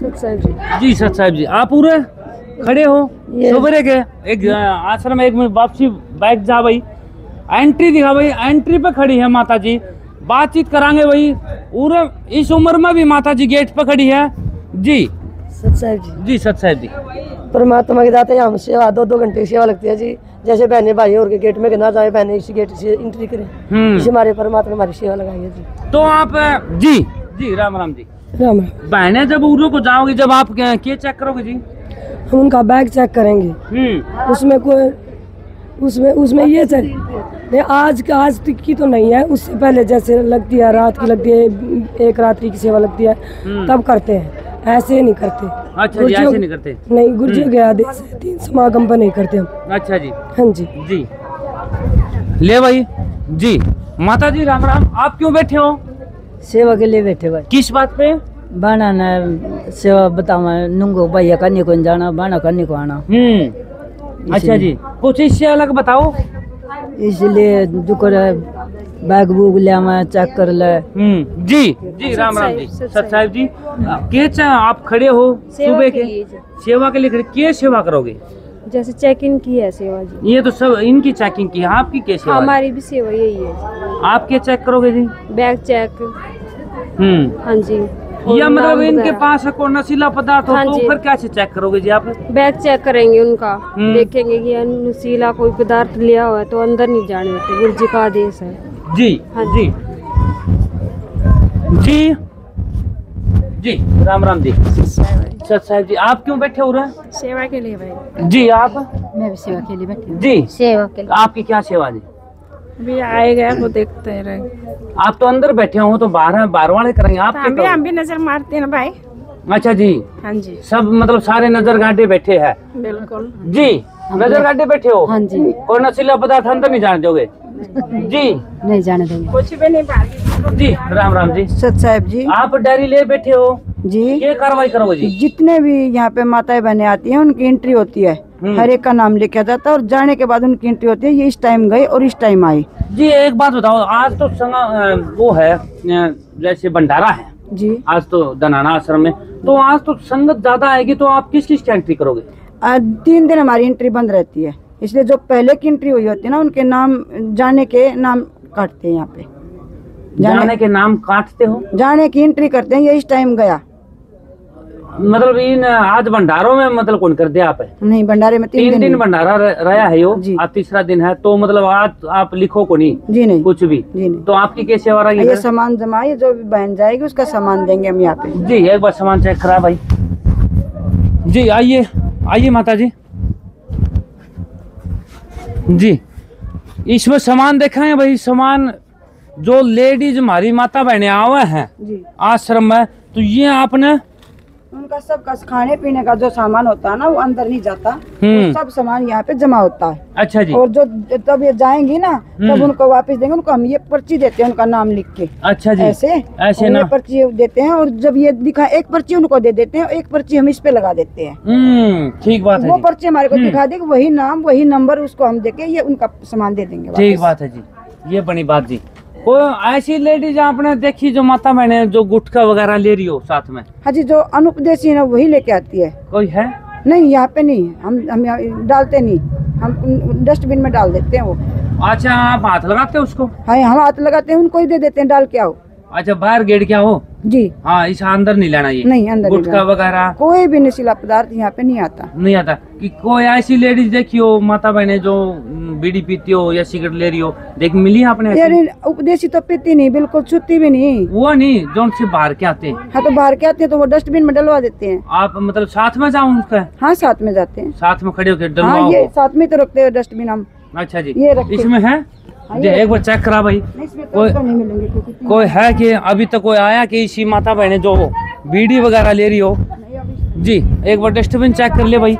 सत साहब जी। जी सत साहब जी, आप पूरे खड़े हो सवेरे के एक आश्रम में, एक मिनट वापसी बाइक जा भाई, एंट्री दिखा भाई, एंट्री पे खड़ी है माता जी, बातचीत करांगे भाई। पूरे इस उम्र में भी माता जी गेट पे खड़ी है। जी सत साहब जी। जी सत साहब जी। परमात्मा के दाते हम सेवा 2-2 घंटे की सेवा लगती है जी। जैसे बहने भाई और के गेट में ना जाए, बहने इसी गेट से एंट्री करें, इसी हमारे परमात्मा हमारी सेवा लगाई है जी। तो आप जी जी राम राम जी। राम राम। बहने जब उरो को जाओगे, जब आप क्या चेक करोगे जी? हम उनका बैग चेक करेंगे, उसमें कोई उसमें ये चेक नहीं, आज तक की तो नहीं है, उससे पहले जैसे लगती है, रात की लगती है, एक रात्रि की सेवा लगती है, तब करते हैं, ऐसे नहीं करते। अच्छा जी, ऐसे नहीं करते? नहीं, गुरुजी के आदेश है, 3 समागम पर नहीं करते हम। अच्छा जी। हाँ जी जी ले भाई जी। माता जी राम राम, आप क्यों बैठे हो? सेवा के लिए बैठे भाई। किस बात पे? बाना न सेवा बतावा, नुंगो भैया करने को जाना, बाना करने को आना। अच्छा जी, कुछ इससे अलग बताओ। इसलिए जो कर बैग बुग ले मैं चेक कर ले। जी जी राम राम जी। सत साहब जी, के आप खड़े हो सुबह के सेवा के लिए खड़े, क्या सेवा करोगे? जैसे चेक इन की है सेवा जी। ये तो सब इनकी चेकिंग की है, आपकी क्या सेवा? हमारी भी सेवा यही है। आप क्या चेक करोगे जी? Bag check. हाँ जी। या मतलब इनके पास कोई नशीला पदार्थ हो, तो फिर कैसे चेक करोगे जी आप? बैग चेक करेंगे उनका, देखेंगे कि नशीला कोई पदार्थ लिया हुआ है तो अंदर नहीं जाने देते, गुरु जी का आदेश है। जी हाँ जी जी जी राम राम जी। सत साहब जी, आप क्यों बैठे हो रहे हैं? सेवा के लिए भाई। जी आप? मैं भी सेवा के लिए बैठी हूँ। जी सेवा के लिए। आपकी क्या सेवा जी? भी आए गए वो देखते रहे। आप तो अंदर बैठे हो, तो बाहर वाले करेंगे, आप हम भी नजर मारते हैं ना भाई। अच्छा जी। हाँ जी। सब मतलब सारे नजर गांडे बैठे हैं? बिल्कुल जी, नजर गांडे बैठे हो? हाँ जी। कोई नशीला पदार्थ अंदर नहीं जाने दोगे? जी नहीं जाने देंगे। कुछ भी नहीं पाएंगे। जी राम राम जी। सत साहब जी। आप डायरी ले बैठे हो जी। क्या कार्रवाई करोगे जी? जितने भी यहाँ पे माताएं बहनें आती हैं, उनकी एंट्री होती है, हर एक का नाम लिखा जाता है और जाने के बाद उनकी एंट्री होती है, ये इस टाइम गए और इस टाइम आए। जी एक बात बताओ, आज तो वो है जैसे भंडारा है जी, आज तो दनाना आश्रम में, तो आज तो संगत ज्यादा आएगी, तो आप किस की एंट्री करोगे? 3 दिन हमारी एंट्री बंद रहती है, इसलिए जो पहले की एंट्री हुई होती है ना, उनके नाम जाने के नाम काटते हैं। यहाँ पे जाने के नाम काटते हो? जाने की एंट्री करते हैं, ये इस टाइम गया। मतलब इन आज भंडारों में मतलब कौन कर दिया आप? नहीं, भंडारे में 3 दिन भंडारा रहा है यो जी। आज तीसरा दिन है, तो मतलब आज आप लिखो को नहीं? जी नहीं, कुछ भी जी नहीं। तो आपकी कैसे सेवा रही? ये सामान जमा, ये जो भी बहन जाएगी उसका सामान देंगे हम यहाँ पे। जी एक बार सामान चेक करा भाई। जी आइए आइए माता जी। जी इसमें सामान देखा है भाई, सामान जो लेडीज हमारी माता बहने आवे हैं जी आश्रम में, तो ये आपने उनका सबका खाने पीने का जो सामान होता है ना, वो अंदर नहीं जाता, वो सब सामान यहाँ पे जमा होता है। अच्छा जी। और जो तब ये जाएंगी ना, तब उनको वापस देंगे, उनको हम ये पर्ची देते हैं, उनका नाम लिख के। अच्छा जी। ऐसे ना, ये पर्ची देते हैं, और जब ये दिखा, एक पर्ची उनको दे देते हैं, एक पर्ची हम इस पे लगा देते हैं। ठीक बात है। वो पर्ची हमारे को दिखा देगी, वही नाम वही नंबर उसको हम देके ये उनका सामान दे देंगे। ठीक बात है जी, ये बड़ी बात जी। कोई ऐसी लेडीज आपने देखी जो माता बहने जो गुटखा वगैरह ले रही हो साथ में? हाँ जी, जो अनुपदेशी है ना वही लेके आती है। कोई है? नहीं, यहाँ पे नहीं, हम डालते नहीं, हम डस्टबिन में डाल देते हैं वो। अच्छा, आप हाथ लगाते हो उसको? हाँ, हम हाथ लगाते हैं, उनको ही दे देते हैं, डाल के आओ। अच्छा, बाहर गेट क्या हो जी? हाँ, इस अंदर नहीं लेना ये? नहीं, अंदर गुटखा वगैरह कोई भी नशीला पदार्थ यहाँ पे नहीं आता। नहीं आता। कि कोई ऐसी लेडीज देखी हो माता बहने जो बीड़ी पीती हो या सिगरेट ले रही हो, देख मिली आपने? यार उपदेशी तो पीती नहीं, बिल्कुल छुट्टी भी नहीं। वो नहीं, जो से बाहर के आते हैं? हाँ, तो बाहर के आते हैं तो वो डस्टबिन में डलवा देते हैं। आप मतलब साथ में जाओ उसका? हाँ, साथ में जाते हैं, साथ में खड़े होकर डलवाओ। हाँ, ये साथ में तो रखते हैं डस्टबिन हम। अच्छा जी, ये रखते इसमें है? एक बार चेक करा भाई। नहीं मिलेंगे। कोई है कि अभी तक कोई आया कि इसी माता बहने जो बीड़ी वगैरह ले रही हो? जी एक बार डस्टबिन चेक कर ले भाई,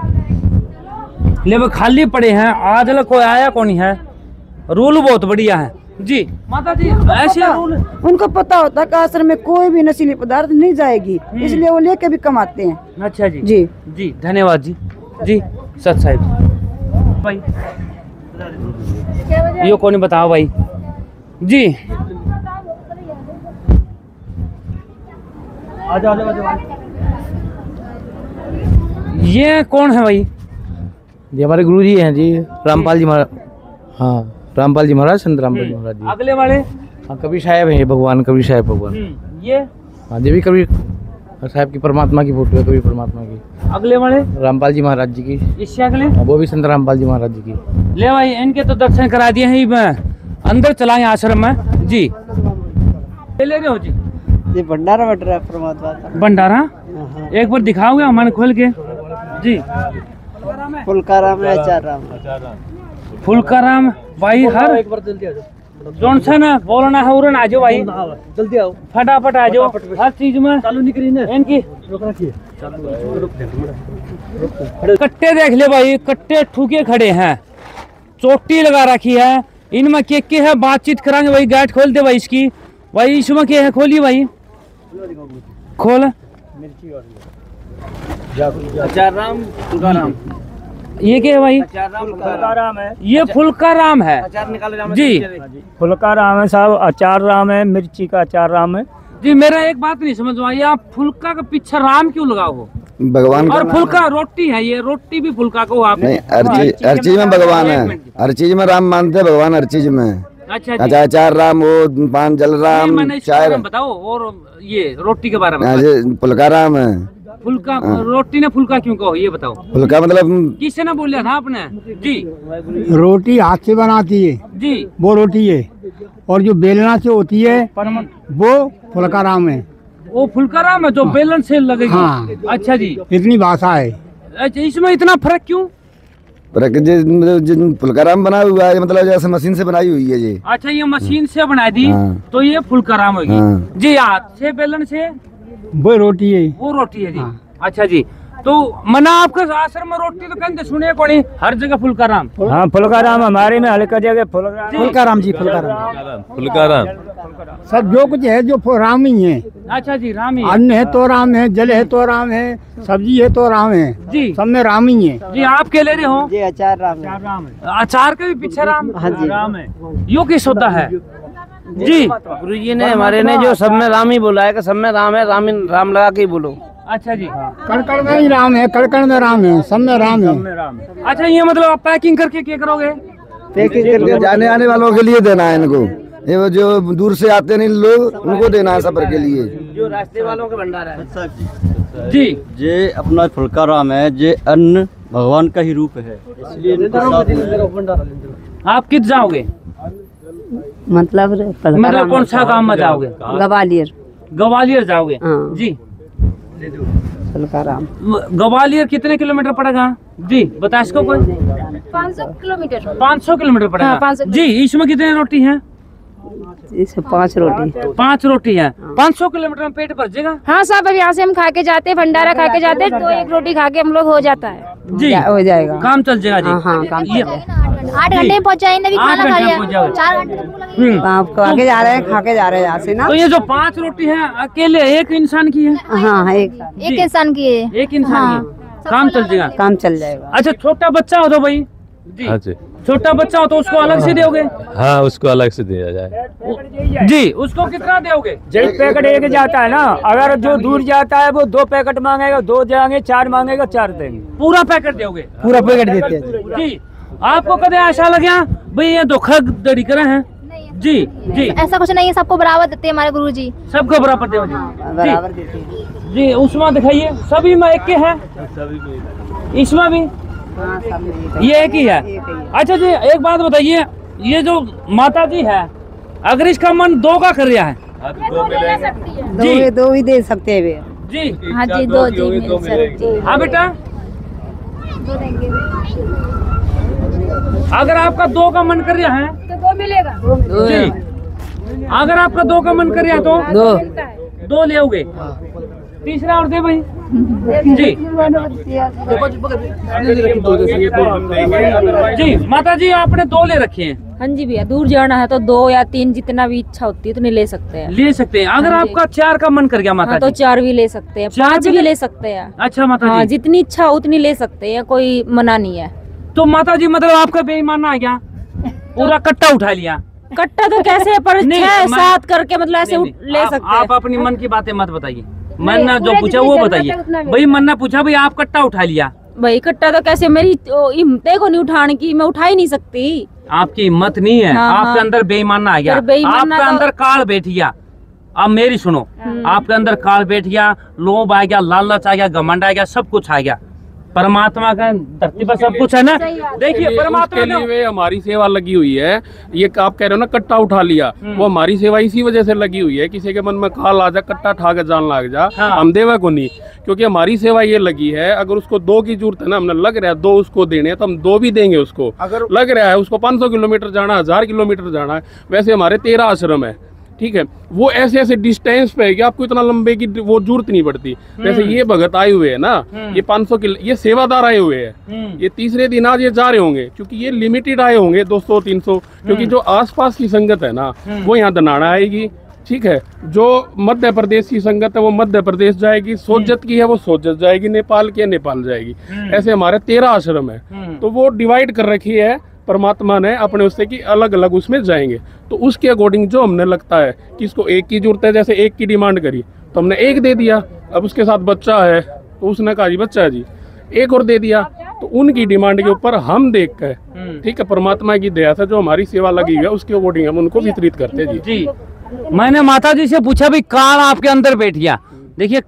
ले वो खाली पड़े हैं, आज तक कोई आया कौन है। रूल बहुत बढ़िया है जी माता जी। ऐसे रूल उनको पता होता है कि आश्रम में कोई भी नशीली पदार्थ नहीं जाएगी, इसलिए वो लेके भी कमाते हैं। अच्छा जी। जी जी धन्यवाद जी। जी सत साहिब भाई, यो कौन बताओ भाई जी। आजा ये कौन है भाई? ये हमारे गुरु जी हैं जी, रामपाल जी महाराज। हाँ, रामपाल जी महाराज, संत रामपाल जी महाराज जी। अगले वाले? हाँ, कबीर साहब हैं ये, भगवान कबीर साहब भगवान। ये? हाँ, ये भी कबीर साहब की परमात्मा की फोटो है, कबीर परमात्मा की। अगले वाले? रामपाल जी महाराज जी की। इससे अगले? वो भी संत रामपाल जी महाराज जी की। ले भाई, इनके तो दर्शन करा दिए हैं। मैं अंदर चलाएं आश्रम में जी। ले रहे हो जी? ये भंडारा बट रहा है परमात्मा का। भंडारा एक बार दिखाओगे हमारे खोल के जी? फुलकाराम है, चार राम। फुलकाराम भाई, हर एक बार जल्दी आ जाओ। जोन सा ना बोलना है उड़न आ जाओ भाई, जल्दी आओ, फटाफट आ जाओ। हर चीज में चालू नहीं करी ना इनकी कट्टे देख ले भाई, कट्टे ठुके खड़े हैं, चोटी लगा रखी है। इनमें के है, बातचीत कराएंगे भाई। गेट खोल दे भाई इसकी भाई। इसमें क्या है? खोलिए भाई, खोल। चार राम, फुलकाराम। ये क्या है भाई? फुलकाराम है, ये फुलकाराम है जी। फुलकाराम है साहब। अचार राम है, मिर्ची का अचार राम है जी। मेरा एक बात नहीं समझ में आई, आप फुलका के पीछे राम क्यों लगाओ हो? भगवान और फुलका रोटी है, ये रोटी भी फुलका को आप? नहीं, हर चीज में भगवान है, हर चीज में राम मानते हैं भगवान, हर चीज में। अच्छा जी। अच्छा, चार राम, वो पांच जल राम, मैंने चाय राम बताओ। और ये रोटी के बारे में फुलका राम है। फुलका रोटी ने फुलका क्यों कहो ये बताओ? फुलका मतलब किसने ना बोलिया था आपने जी? रोटी हाथ से बनाती है जी, वो रोटी है, और जो बेलना से होती है वो फुलकाराम है। वो फुलकाराम है जो बेलन से लगेगी। हाँ। अच्छा जी, इतनी भाषा है। अच्छा, इसमें इतना फर्क क्यों? फुलकाराम बना हुआ है, मतलब जैसे मशीन से बनाई हुई है ये। अच्छा, ये मशीन से बना दी हाँ। तो ये फुलकाराम होगी जी। हाथ से बेलन से वो रोटी है, वो रोटी है जी। अच्छा जी, तो मना आपके आश्रम में रोटी तो कहते सुने कौन? हर जगह फुलकाराम। हाँ, फुलकाराम हमारे में हल्का जगह फुलकाराम जी, फुलकाराम। फुलकाराम सब जो कुछ है जो राम ही है। अच्छा जी, राम ही अन्न है तो राम है, जल है तो राम है, सब्जी है तो राम है जी। सब में राम ही है जी। आप क्या ले रहे हो? ये अचार राम है। अचार के भी पीछे राम? हाँ जी। राम है, यो किस होता है जी? गुरु जी ने हमारे ने जो सब में राम ही बोला है कि सब में राम है, राम लगा के ही बोलो। अच्छा जी। कड़कड़ में ही राम है, कड़कड़ में राम है, सब में राम है। अच्छा, ये मतलब आप पैकिंग करके क्या करोगे? पैकिंग करके जाने आने वालों के लिए देना है इनको, ये वो जो दूर से आते नहीं लोग, उनको देना है सफर के लिए। जो रास्ते वालों के भंडारा है जी। ये अपना फुलकाराम है, ये अन्न भगवान का ही रूप है, इसलिए इनके साथ आप कित जाओगे? मतलब कौन सा गांव में जाओगे? ग्वालियर। ग्वालियर जाओगे हाँ। जी। फुलकाराम ग्वालियर कितने किलोमीटर पड़ेगा जी? बता इसको कोई? 500 किलोमीटर। 500 किलोमीटर पड़ेगा। हाँ, 500 जी। इसमें कितने रोटी हैं? इसमें 5 रोटी। 5 रोटी है। 500 किलोमीटर में पेट भर जाएगा? हाँ साहब, अब यहाँ से हम खा के जाते हैं, भंडारा खा के जाते हैं, तो एक रोटी खा के हम लोग हो जाता है जी। हो जाएगा, काम चल जाएगा जी। हाँ, काम चल जाएगा। 8 घंटे में पहुँचाएंगे, अभी 8 खाना खा घंटे में लिया, पहुंच जाओगे। 4 घंटे तो भूख लगी। आप खा के जा रहे हैं, खा के जा रहे हैं यहाँ से ना। तो ये जो 5 रोटी है अकेले एक इंसान की है? हाँ, एक एक इंसान की है। एक इंसान की, काम चल जाएगा। काम चल जाएगा। अच्छा, छोटा बच्चा हो तो भाई जी? हाँ जी, छोटा बच्चा हो तो उसको अलग से दोगे? हाँ उसको अलग से दिया जाए जी। उसको कितना दोगे? एक पैकेट एक जाता है ना, अगर जो दूर जाता है वो 2 पैकेट मांगेगा, 2 जाएंगे, 4 मांगेगा, 4 देंगे। पूरा पैकेट दोगे? पूरा पैकेट देते हैं जी। आपको कदे ऐसा लगे भाई ये धोखाधड़ी करे हैं जी? जी, ऐसा कुछ नहीं है, सबको बराबर देते हैं हमारे गुरुजी। सबको बराबर दे बराबर देते हैं जी। उसमें दिखाइए, सभी में एक के है? इसमें भी ये एक ही है? अच्छा जी, एक बात बताइए, ये जो माता जी है, अगर इसका मन 2 का कर रहा है जी? 2 ही दे सकते हैं भैया जी। हाँ जी, 2 जी मिल सकती। हाँ बेटा, अगर आपका 2 का मन कर रहा है तो 2 मिलेगा जी। अगर आपका 2 का मन कर रहा है तो 2 ले आओगे। तीसरा और दे भाई जी। जी माता जी, आपने 2 ले रखे हैं? हाँ जी भैया, दूर जाना है तो 2 या 3 जितना भी इच्छा होती है तो नहीं ले सकते हैं। ले सकते हैं। अगर आपका 4 का मन कर गया माता हाँ, तो जी? 4 भी ले सकते हैं, 4 5 भी ले सकते हैं। अच्छा माता हाँ, जी, जितनी इच्छा उतनी ले सकते हैं, कोई मना नहीं है। तो माता जी मतलब आपका बेईमान आ गया, पूरा कट्टा उठा लिया? कट्टा तो कैसे है, पर नहीं, 6-7 करके मतलब ऐसे नहीं, ले आप- सकते हैं। आप अपनी मन की बातें मत बताइए, मन्ना जो पूछा वो बताइए भाई। मन्ना पूछा भाई आप कट्टा उठा लिया भाई, कट्टा तो कैसे, मेरी हिम्मत को नहीं उठाने की, मैं उठा ही नहीं सकती। आपकी हिम्मत नहीं है, हाँ, आपके अंदर बेईमाना आ गया, आपके अंदर काल बैठ गया। अब मेरी सुनो, आपके अंदर काल बैठ गया, लोभ आ गया, लालच आ गया, घमंड आ गया, सब कुछ आ गया। परमात्मा का धरती पर सब कुछ है ना। देखिए परमात्मा के लिए हमारी सेवा लगी हुई है। ये आप कह रहे हो ना कट्टा उठा लिया, वो हमारी सेवा इसी वजह से लगी हुई है। किसी के मन में काल आ जा, कट्टा ठा के जान लग जा, हम देवा को नहीं, क्योंकि हमारी सेवा ये लगी है। अगर उसको 2 की जरूरत है ना, हमने लग रहा है 2 उसको देने, तो हम 2 भी देंगे उसको। अगर लग रहा है उसको 500 किलोमीटर जाना, 1000 किलोमीटर जाना है, वैसे हमारे 13 आश्रम है, ठीक है। वो ऐसे ऐसे डिस्टेंस पे है कि आपको इतना लंबे की वो जरूरत नहीं पड़ती। जैसे ये भगत आए हुए है ना, ये 500 किलो, ये सेवादार आए हुए हैं, ये तीसरे दिन आज ये जा रहे होंगे, क्योंकि ये लिमिटेड आए होंगे 200-300, क्योंकि जो आसपास की संगत है ना वो यहाँ दनाना आएगी, ठीक है। जो मध्य प्रदेश की संगत है वो मध्य प्रदेश जाएगी, सोजत की है वो सोजत जाएगी, नेपाल की है नेपाल जाएगी। ऐसे हमारे 13 आश्रम है, तो वो डिवाइड कर रखी है परमात्मा ने अपने उससे कि अलग अलग उसमें जाएंगे। तो उसके अकॉर्डिंग जो हमने लगता है कि इसको 1 की जरूरत है, जैसे 1 की डिमांड करी तो हमने 1 दे दिया। अब उसके साथ बच्चा है तो उसने कहा जी बच्चा है जी 1 और दे दिया। तो उनकी डिमांड के ऊपर हम देख कर, ठीक है, परमात्मा की दया से जो हमारी सेवा लगी है उसके अकॉर्डिंग हम उनको वितरित करते हैं जी। मैंने माता जी से पूछा भाई काल आपके अंदर बैठ गया। देखिए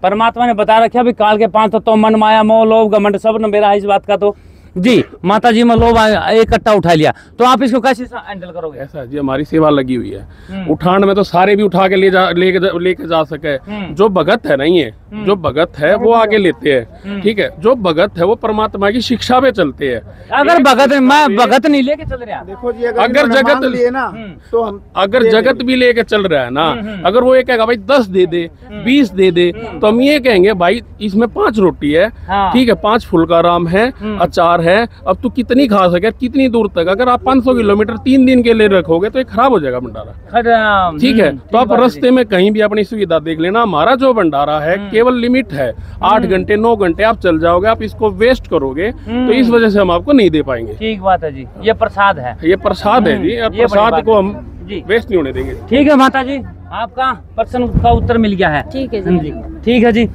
परमात्मा ने बता रखा भाई काल के 5 तत्व मन माया मोह लोभ घमंड सब न मेरा है। इस बात का तो जी माता जी में लोभ 1 कट्टा उठा लिया, तो आप इसको कैसे हैंडल करोगे? ऐसा जी हमारी सेवा लगी हुई है। उठान में तो सारे भी उठा के लेके जा सके। जो भगत है नहीं है, जो भगत है वो आगे लेते हैं, ठीक है। जो भगत है वो परमात्मा की शिक्षा पे चलते हैं। अगर भगत मैं भगत नहीं लेके चल रहा, देखो जी अगर जगत लिए ना तो हम अगर जगत भी लेके चल रहा है ना, अगर वो ये कहेगा भाई 10 दे दे 20 दे दे, तो हम ये कहेंगे भाई इसमें 5 रोटी है, ठीक है, 5 फुल्का राम है, अचार है, अब तू कितनी खा सके, कितनी दूर तक। अगर आप 500 किलोमीटर 3 दिन के लिए रखोगे तो ये खराब हो जाएगा भंडारा, ठीक है। तो आप रास्ते में कहीं भी अपनी सुविधा देख लेना। हमारा जो भंडारा है केवल लिमिट है 8 घंटे 9 घंटे आप चल जाओगे, आप इसको वेस्ट करोगे तो इस वजह से हम आपको नहीं दे पाएंगे। ठीक बात है जी, ये प्रसाद है, ये प्रसाद है जी, प्रसाद को हम वेस्ट नहीं होने देंगे। ठीक है माता जी, आपका प्रश्न का उत्तर मिल गया है। ठीक है जी, ठीक है जी।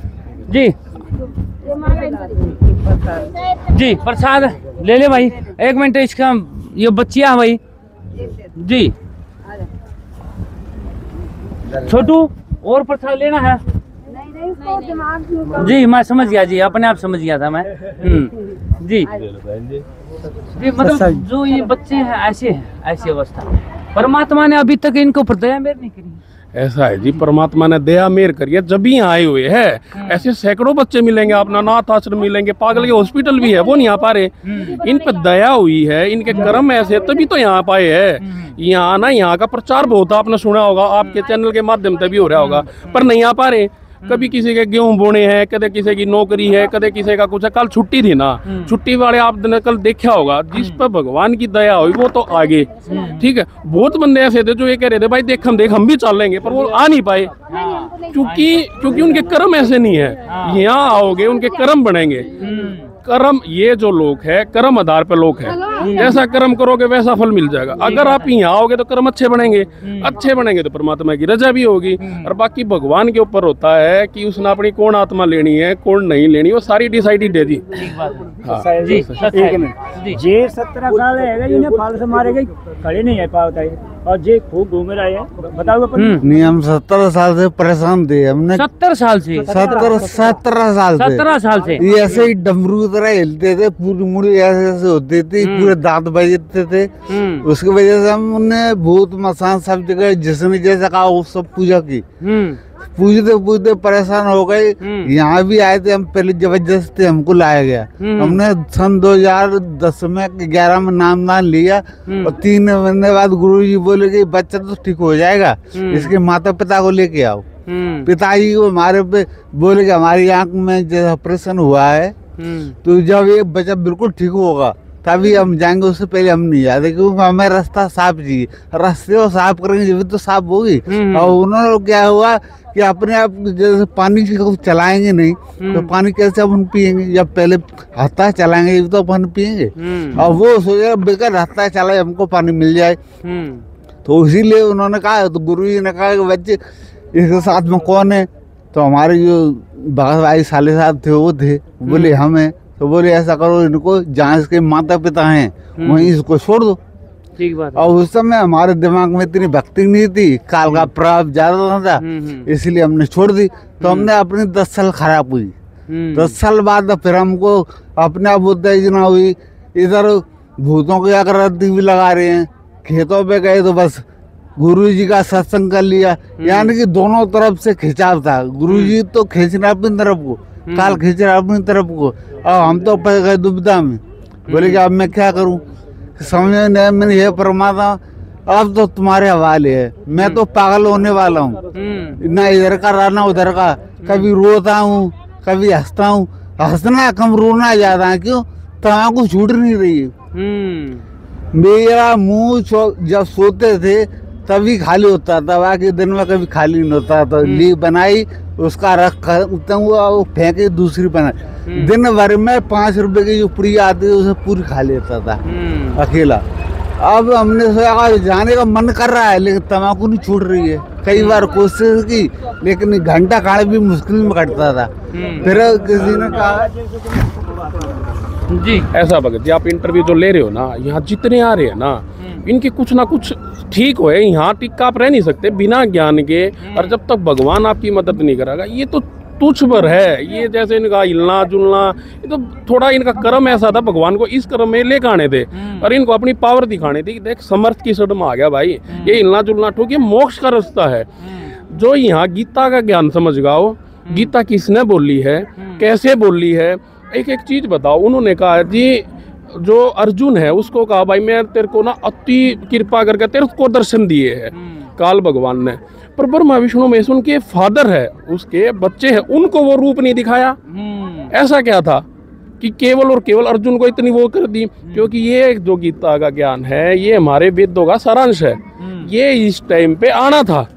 जी जी प्रसाद ले ले भाई, 1 मिनट। इसका ये बच्चियां भाई जी, छोटू और प्रसाद लेना है जी। मैं समझ गया जी, अपने आप समझ गया था मैं। जी जी, मतलब जो ये बच्चे हैं ऐसे हैं, ऐसी अवस्था परमात्मा ने अभी तक इनको पर दया मेहर नहीं करी। ऐसा है जी, परमात्मा ने दया मेहर करी है, जब ही आए हुए हैं। ऐसे सैकड़ों बच्चे मिलेंगे, अपना अनाथ आश्रम मिलेंगे, पागल के हॉस्पिटल भी है, वो नहीं आ पा रहे। इन पे दया हुई है, इनके कर्म ऐसे तभी तो यहाँ पाए हैं। यहाँ आना, यहाँ का प्रचार बहुत आपने सुना होगा, आपके चैनल के माध्यम से भी हो रहा होगा, पर नहीं आ पा रहे। कभी किसी के गेहूं बोने हैं, कदे किसी की नौकरी है, कदे किसी का कुछ है। कल छुट्टी थी ना, छुट्टी वाले आपने कल देखा होगा, जिस पर भगवान की दया हुई वो तो आगे, ठीक है। बहुत बंदे ऐसे थे जो ये कह रहे थे भाई देख हम भी चल लेंगे, पर वो आ नहीं पाए क्योंकि उनके कर्म ऐसे नहीं है। यहाँ आओगे उनके कर्म बनेंगे। कर्म, ये जो लोग है कर्म आधार पे लोग है, जैसा कर्म करोगे वैसा फल मिल जाएगा। अगर आप यहाँ आओगे तो कर्म अच्छे बनेंगे, अच्छे बनेंगे तो परमात्मा की रजा भी होगी। और बाकी भगवान के ऊपर होता है कि उसने अपनी कौन आत्मा लेनी है कौन नहीं लेनी, वो सारी डिसाइडेड है जी। जी 17 साल है, इन्हें फाल से मारे गए, खड़े नहीं है पाता है, और जे खूब घूम रहा है। बताओ नहीं, हम 17 साल से परेशान थे। हमने 17 साल से 17 साल से ये ऐसे ही डमरू तरह हिलते थे, पूरी मुड़ी ऐसे ऐसे होती थी, पूरे दांत बजते थे। उसकी वजह से हमने भूत मसान सब जगह जिसने जैसा कहा वो सब पूजा की। पूछते पूछते परेशान हो गए। यहाँ भी आए थे हम, पहले जबरदस्ती हमको लाया गया। हमने सन 2010 में 11 में नाम दान लिया, और 3 महीने बाद गुरुजी बोले कि बच्चा तो ठीक हो जाएगा, इसके माता पिता को लेके आओ। पिताजी को हमारे पे बोले कि हमारी आंख में जैसे ऑपरेशन हुआ है, तो जब ये बच्चा बिल्कुल ठीक होगा तभी हम जाएंगे, उससे पहले हम नहीं जाते, क्योंकि हमें रास्ता साफ चाहिए। रास्ते को साफ करेंगे जब तो साफ होगी। और उन्होंने क्या हुआ कि अपने आप जैसे पानी को चलाएंगे नहीं तो पानी कैसे अपन पियेंगे, जब पहले हाथा चलाएंगे तो अपन पियेंगे। और वो सोचे बेकार हाथा चलाए हमको पानी मिल जाए, तो इसीलिए उन्होंने कहा, तो गुरुजी ने कहा कि बच्चे इसके साथ में कौन है, तो हमारे जो भगत भाई साले साहब थे वो थे, बोले हमें, तो बोले ऐसा करो, इनको जहाँ इसके माता पिता हैं वहीं इसको छोड़ दो। ठीक बात। और उस समय हमारे दिमाग में इतनी भक्ति नहीं थी, काल का प्रभाव ज्यादा था, इसलिए हमने छोड़ दी। तो हमने अपनी 10 साल खराब हुई। 10 साल बाद फिर हमको अपने आप उत्तेजना हुई, इधर भूतों की आकृति भी लगा रहे हैं। खेतों पे गए तो बस गुरुजी का सत्संग कर लिया, यानी कि दोनों तरफ से खिंचाव था। गुरुजी तो खींच रहे अपनी तरफ को, काल खींच रहा अपनी तरफ को, और हम तो पड़ गए दुविधा में। बोले कि अब मैं क्या करूं, समझ नहीं। मैंने ये परमात्मा अब तो तुम्हारे हवाले है, मैं तो पागल होने वाला हूँ, ना इधर का रहना उधर का, कभी रोता हूँ कभी हंसता हूँ, हंसना कम रोना ज्यादा है। क्यों? तम्बाकू छूट नहीं रही है। मेरा मुंह जब सोते थे तभी खाली होता था, बाकी दिन में कभी खाली नहीं होता था। ली बनाई, उसका रख वो फेंके, दूसरी बनाई। दिन भर में 5 रुपए की जो पूरी आती है उसे पूरी खा लेता था अकेला। अब हमने सोचा जाने का मन कर रहा है, लेकिन तम्बाकू नहीं छूट रही है। कई बार कोशिश की, लेकिन घंटा खाने भी मुश्किल में कटता था। फिर किसी ने कहा जी ऐसा भगत जी, आप इंटरव्यू जो ले रहे हो ना, यहाँ जितने आ रहे हैं ना, इनके कुछ ना कुछ ठीक हो। यहाँ टिक आप रह नहीं सकते बिना ज्ञान के, और जब तक भगवान आपकी मदद नहीं करेगा। ये तो तुच्छ भर है। ये जैसे इनका हिलना जुलना, ये तो थोड़ा इनका कर्म ऐसा था, भगवान को इस कर्म में लेकर आने थे और इनको अपनी पावर दिखाने थी। देख समर्थ की सड़ में आ गया भाई, ये हिलना जुलना ठोक, ये मोक्ष का रास्ता है। जो यहाँ गीता का ज्ञान समझ गाओ, गीता किसने बोली है, कैसे बोली है, एक एक चीज बताओ। उन्होंने कहा जी, जो अर्जुन है उसको कहा भाई मैं तेरे को ना अति कृपा करके तेरे को दर्शन दिए है काल भगवान ने, पर ब्रह्मा विष्णु महेश उनके फादर है, उसके बच्चे हैं, उनको वो रूप नहीं दिखाया। ऐसा क्या था कि केवल और केवल अर्जुन को इतनी वो कर दी? क्योंकि ये जो गीता का ज्ञान है, ये हमारे वेदों का सारांश है। ये इस टाइम पे आना था।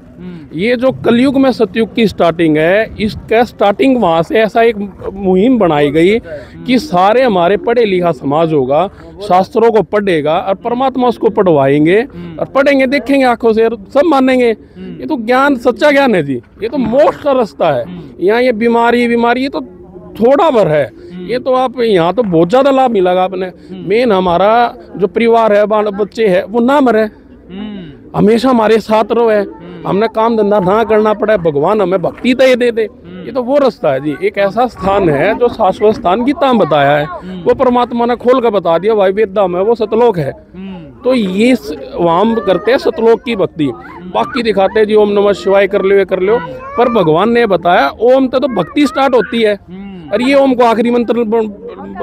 ये जो कलयुग में सतयुग की स्टार्टिंग है, इसका स्टार्टिंग वहाँ से ऐसा एक मुहिम बनाई गई कि सारे हमारे पढ़े लिखा समाज होगा, शास्त्रों को पढ़ेगा और परमात्मा उसको पढ़वाएंगे और पढ़ेंगे, देखेंगे आंखों से, सब मानेंगे। ये तो ज्ञान, सच्चा ज्ञान है जी। ये तो मोक्ष का रास्ता है। यहाँ ये बीमारी ये तो थोड़ा भर है। ये तो आप यहाँ तो बहुत ज्यादा लाभ मिलेगा आपने। मेन हमारा जो परिवार है, बाल बच्चे है, वो ना मरे, हमेशा हमारे साथ रहे, हमने काम धंधा ना करना पड़ा, भगवान हमें भक्ति दे दे। ये तो वो रास्ता है जी। एक ऐसा स्थान है जो शाश्वत स्थान गीता में बताया है, वो परमात्मा ने खोल कर बता दिया भाई वेदा में, वो सतलोक है। तो ये वहां करते हैं सतलोक की भक्ति, बाकी दिखाते हैं जी ओम नमः शिवाय कर लो। पर भगवान ने बताया ओम तो भक्ति स्टार्ट होती है, और ये ओम को आखिरी मंत्र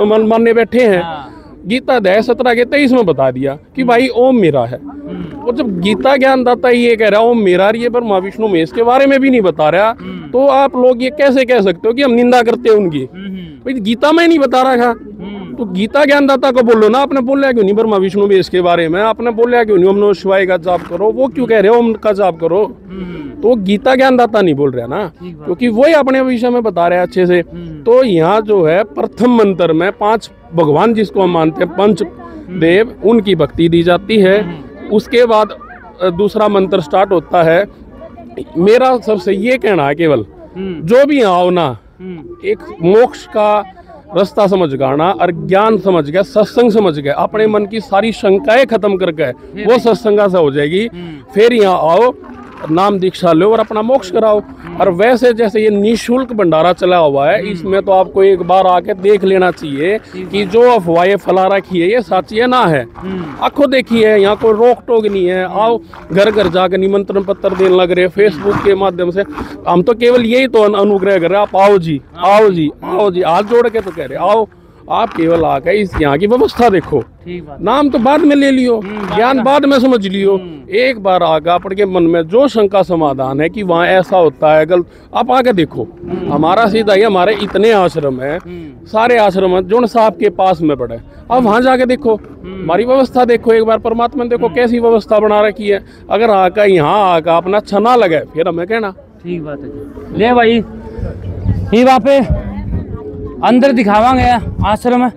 मानने बैठे हैं। गीता अध्याय 17 के 23 में बता दिया कि भाई ओम मेरा है। और जब गीता ज्ञानदाता ये कह रहा है ओम मेरा, ये ब्रह्मा विष्णु महेश के बारे में भी नहीं बता रहा, तो आप लोग ये कैसे कह सकते हो कि हम निंदा करते हैं उनकी? भाई गीता में नहीं बता रहा था, तो गीता ज्ञानदाता को बोलो ना। आपने बोला क्यों नहीं ब्रह्मा विष्णु महेश के बारे में? आपने बोला क्यों नहीं ओम नमः शिवाय का जाप करो? वो क्यों कह रहे हो ओम का जाप करो? तो गीता ज्ञानदाता नहीं बोल रहा ना, क्योंकि वही अपने विषय में बता रहे हैं अच्छे से। तो यहाँ जो है प्रथम मंत्र में 5 भगवान जिसको हम मानते हैं, पंच देव, उनकी भक्ति दी जाती है। उसके बाद दूसरा मंत्र स्टार्ट होता है। मेरा सबसे ये कहना है, केवल जो भी आओ ना, एक मोक्ष का रास्ता समझ गाना और ज्ञान समझ गया, सत्संग समझ गया, अपने मन की सारी शंकाएं खत्म करके वो सत्संगा से हो जाएगी। फिर यहाँ आओ, नाम दीक्षा लो और अपना मोक्ष कराओ। और वैसे जैसे ये निःशुल्क भंडारा चला हुआ है, इसमें तो आपको एक बार आके देख लेना चाहिए कि जो अफवाहें फैला रखी है ये सच है ना है। आंखों देखी है, यहाँ कोई रोक टोक नहीं है। आओ, घर घर जाकर निमंत्रण पत्र देने लग रहे, फेसबुक के माध्यम से। हम तो केवल यही तो अनुग्रह कर रहे हैं, आप आओ जी, आओ जी, आओ जी, हाथ जोड़ के तो कह रहे आओ। आप केवल आकर इस यहाँ की व्यवस्था देखो। नाम तो बाद में ले लियो, ज्ञान बाद में समझ लियो। एक बार आकर आपके मन में जो शंका समाधान है कि वहाँ ऐसा होता है गलत, आप आके देखो। हमारा सीधा ही, हमारे इतने आश्रम है, सारे आश्रम जो साहब के पास में पड़े, आप वहाँ जाके देखो, हमारी व्यवस्था देखो एक बार, परमात्मा देखो कैसी व्यवस्था बना रखी है। अगर आकर यहाँ आकर अपना अच्छा ना लगे फिर हमें कहना। ठीक बात है। ले भाई, ये वहाँ पे अंदर दिखावांगे आश्रम है।